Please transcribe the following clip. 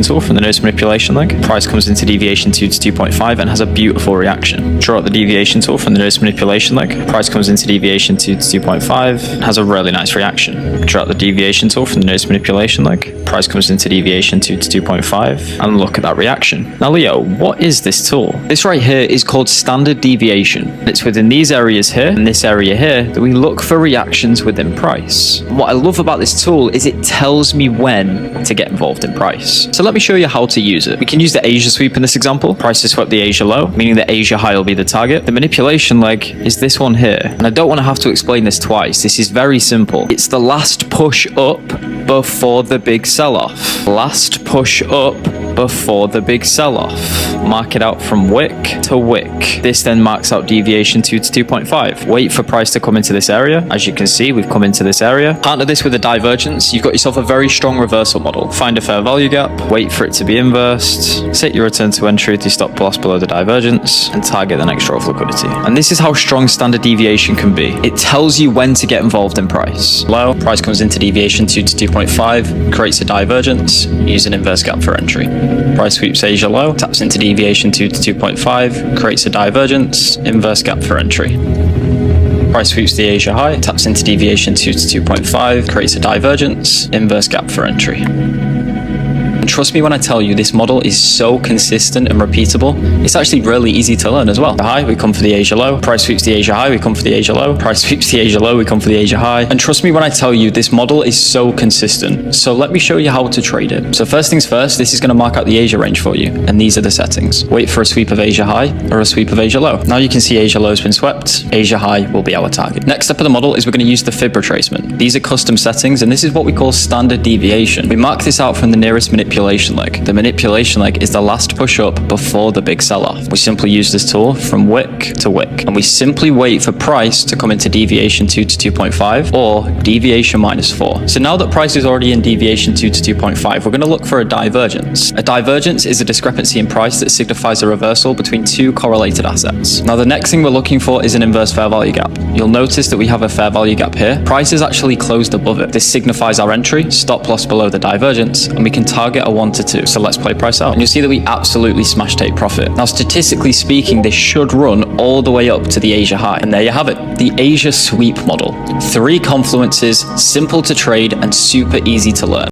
tool from the notice manipulation leg. Price comes into deviation 2 to 2.5 and has a beautiful reaction. Draw out the deviation tool from the notice manipulation leg. Price comes into deviation 2 to 2.5 and has a really nice reaction. Draw out the deviation tool from the notice manipulation leg. Price comes into deviation 2 to 2.5 and look at that reaction. Now Leo, what is this tool? This right here is called standard deviation. It's within these areas here and this area here that we look for reactions within price. What I love about this tool is it tells me when to get involved in price. So let me show you how to use it. We can use the Asia sweep in this example. Price to sweep the Asia low, meaning the Asia high will be the target. The manipulation leg is this one here. And I don't want to have to explain this twice. This is very simple. It's the last push up before the big sell-off. Last push up before the big sell-off. Mark it out from wick to wick. This then marks out deviation 2 to 2.5. Wait for price to come into this area. As you can see, we've come into this area. Partner this with a divergence. You've got yourself a very strong reversal model. Find a fair value gap, wait for it to be inversed, set your return to entry to stop loss below the divergence, and target the next row of liquidity. And this is how strong standard deviation can be. It tells you when to get involved in price. Low, price comes into deviation 2 to 2.5, creates a divergence, use an inverse gap for entry. Price sweeps Asia low, taps into deviation 2 to 2.5, creates a divergence, inverse gap for entry. Price sweeps the Asia high, taps into deviation 2 to 2.5, creates a divergence, inverse gap for entry. And trust me when I tell you, this model is so consistent and repeatable. It's actually really easy to learn as well. The high, we come for the Asia low. Price sweeps the Asia high, we come for the Asia low. Price sweeps the Asia low, we come for the Asia high. And trust me when I tell you, this model is so consistent. So let me show you how to trade it. So first things first, this is going to mark out the Asia range for you. And these are the settings. Wait for a sweep of Asia high or a sweep of Asia low. Now you can see Asia low has been swept. Asia high will be our target. Next step of the model is we're going to use the fib retracement. These are custom settings, and this is what we call standard deviation. We mark this out from the nearest manipulation leg. The manipulation leg is the last push up before the big sell-off. We simply use this tool from wick to wick, and we simply wait for price to come into deviation 2 to 2.5 or deviation -4. So now that price is already in deviation 2 to 2.5, we're going to look for a divergence. A divergence is a discrepancy in price that signifies a reversal between two correlated assets. Now the next thing we're looking for is an inverse fair value gap. You'll notice that we have a fair value gap here. Price is actually closed above it. This signifies our entry, stop loss below the divergence, and we can target a 1 to 2. So let's play price out. And you'll see that we absolutely smash take profit. Now, statistically speaking, this should run all the way up to the Asia high. And there you have it, the Asia sweep model. 3 confluences, simple to trade and super easy to learn.